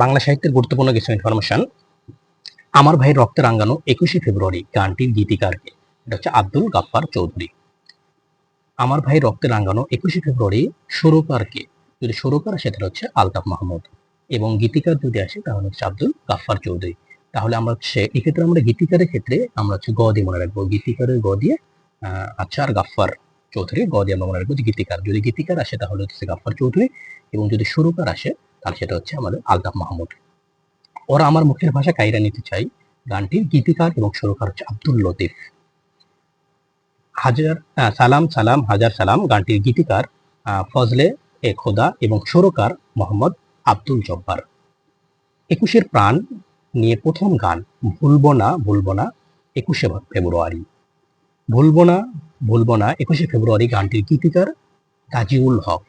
বাংলা সাহিত্যের গুরুত্বপূর্ণ কিছু ইনফরমেশন। আমার ভাইয়ের রক্তে রাঙ্গানো 21শে ফেব্রুয়ারি গানটির গীতিকারকে? এটা হচ্ছে আব্দুল গাফফার চৌধুরী। আমার ভাই রক্তে রাঙ্গানো 21শে ফেব্রুয়ারি সুরকারকে? যদি সুরকার আসে তাহলে হচ্ছে আলতাফ মাহমুদ, এবং গীতিকার যদি আসে তাহলে হচ্ছে আব্দুল গাফফার চৌধুরী। তাহলে আমরা হচ্ছে এক্ষেত্রে আমরা গীতিকারের ক্ষেত্রে আমরা হচ্ছে গ দিয়ে মনে রাখবো, গীতিকারের গ দিয়ে আচ্ছা, আর গাফফার চৌধুরী গ দিয়ে আমরা মনে রাখবো যে গীতিকার। যদি গীতিকার আসে তাহলে হচ্ছে গাফফার চৌধুরী, এবং যদি সুরকার আসে তাহলে সেটা হচ্ছে আমাদের আলতাফ মাহমুদ। ওরা আমার মুখের ভাষা কাইরা নিতে চাই গানটির গীতিকার এবং সুরকার হচ্ছে আব্দুল লতিফ। হাজার সালাম সালাম হাজার সালাম গানটির গীতিকার ফজলে এ খোদা এবং সুরকার মোহাম্মদ আব্দুল জব্বার। 21-এর প্রাণ নিয়ে প্রথম গান ভুলবো না 21শে ফেব্রুয়ারি। ভুলবো না 21শে ফেব্রুয়ারি গানটির গীতিকার গাজীউল হক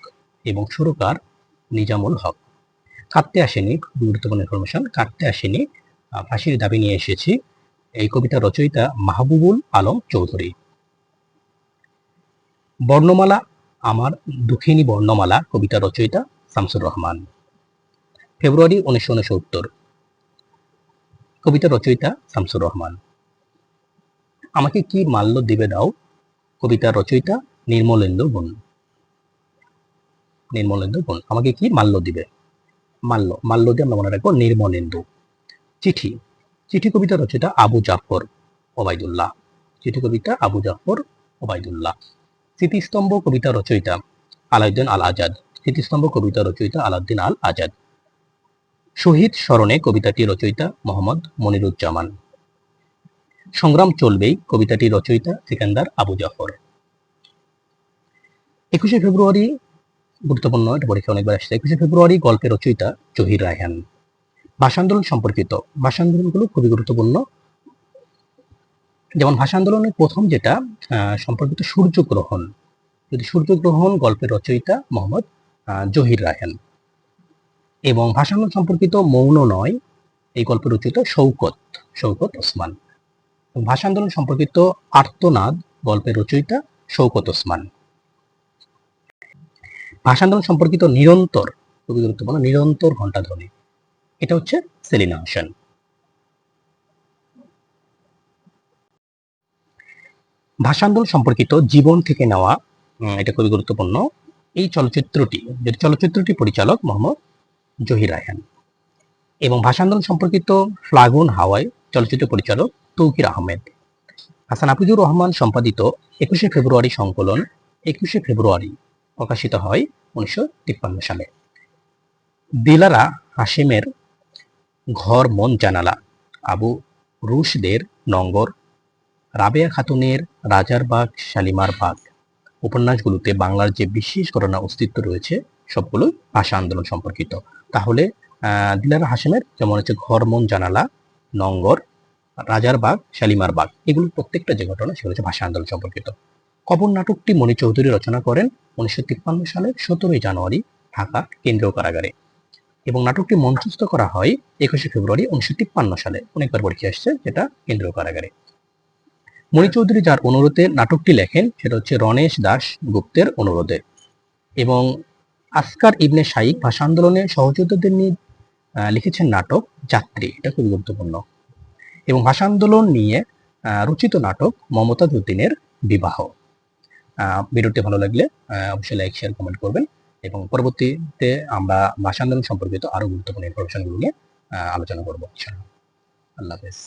এবং সুরকার নিজামুল হক। কাঁদতে আসেনি, গুরুত্বপূর্ণ ইনফরমেশন, কাঁদতে আসেনি ফাঁসির দাবি নিয়ে এসেছি, এই কবিতার রচয়িতা মাহবুবুল আলম চৌধুরী। বর্ণমালা আমার দুঃখিনী বর্ণমালা কবিতার রচয়িতা শামসুর রহমান। ফেব্রুয়ারি 1969 কবিতার রচয়িতা শামসুর রহমান। আমাকে কি মাল্য দিবে দাও কবিতার রচয়িতা নির্মলেন্দু গুণ। আমাকে কি মাল্য দিবে, মাল্য দিয়ে আমরা মনে রাখবো নির্মলেন্দু। চিঠি কবিতার রচয়িতা আবু জাফর ওবায়দুল্লাহ। স্মৃতিস্তম্ভ কবিতার রচয়িতা আলাউদ্দিন আল আজাদ। শহীদ স্মরণে কবিতাটির রচয়িতা মোহাম্মদ মনিরুজ্জামান। সংগ্রাম চলবেই কবিতাটির রচয়িতা সিকান্দার আবু জাফর। 21শে ফেব্রুয়ারি গুরুত্বপূর্ণ, এটা পরীক্ষা অনেকবার আসছে। 21শে ফেব্রুয়ারি গল্পের রচয়িতা জহির রায়হান। ভাষা আন্দোলন সম্পর্কিত, ভাষা আন্দোলনগুলো খুবই গুরুত্বপূর্ণ। যেমন ভাষা আন্দোলনের প্রথম যেটা সম্পর্কিত সূর্যগ্রহণ, যদি সূর্যগ্রহণ গল্পের রচয়িতা মোহাম্মদ জহির রায়হান। এবং ভাষা আন্দোলন সম্পর্কিত মৌন নয় এই গল্পের রচয়িতা শৌকত ওসমান। ভাষা আন্দোলন সম্পর্কিত আর্তনাদ গল্পের রচয়িতা শৌকত ওসমান। ভাষা আন্দোলন সম্পর্কিত নিরন্তর, খুবই গুরুত্বপূর্ণ, নিরন্তর ঘণ্টাধ্বনি, এটা হচ্ছে সেলিনা হোসেন। ভাষা আন্দোলন সম্পর্কিত জীবন থেকে নেওয়া, এটা খুবই গুরুত্বপূর্ণ। এই চলচ্চিত্রটি পরিচালক মোহাম্মদ জহির রায়হান। এবং ভাষা আন্দোলন সম্পর্কিত ফাল্গুন হাওয়ায় চলচ্চিত্র পরিচালক তৌকির আহমেদ। হাসান হাফিজুর রহমান সম্পাদিত 21শে ফেব্রুয়ারি সংকলন 21শে ফেব্রুয়ারি প্রকাশিত হয় 1953 সালে। দিলারা হাশেমের ঘর মন জানালা, আবু রুশদের নঙ্গর, রাবেয়া খাতুনের রাজার বাগ শালিমার বাগ উপন্যাসগুলোতে বাংলার যে বিশেষ ঘটনা অস্তিত্ব রয়েছে সবগুলোই ভাষা আন্দোলন সম্পর্কিত। তাহলে দিলারা হাশেমের যেমন হচ্ছে ঘর মন জানালা, নঙ্গর, রাজার বাগ, শালিমার বাগ, এগুলো প্রত্যেকটা যে ঘটনা সেগুলো হচ্ছে ভাষা আন্দোলন সম্পর্কিত। কবর নাটকটি মণি চৌধুরী রচনা করেন 1953 সালের 17 জানুয়ারি ঢাকা কেন্দ্রীয় কারাগারে, এবং নাটকটি মঞ্চস্থ করা হয় 21শে ফেব্রুয়ারি 1953 সালে। অনেকবার পরীক্ষা আসছে যেটা কেন্দ্রীয় কারাগারে। মণি চৌধুরী যার অনুরোধে নাটকটি লেখেন সেটা হচ্ছে রণেশ দাস গুপ্তের অনুরোধে, এবং আসকার ইবনে শাইখ ভাষা আন্দোলনে সহযোদ্ধাদের নিয়ে লিখেছেন নাটক যাত্রী, এটা খুবই গুরুত্বপূর্ণ। এবং ভাষা আন্দোলন নিয়ে রচিত নাটক মমতাজ উদ্দিনের বিবাহ। ভিডিওটি ভালো লাগলে অবশ্যই লাইক, শেয়ার, কমেন্ট করবেন, এবং পরবর্তীতে আমরা ভাষা আন্দোলন সম্পর্কিত আরো গুরুত্বপূর্ণ ইনফরমেশনগুলো নিয়ে আলোচনা করবো ইনশাআল্লাহ। আল্লাহ হাফেজ।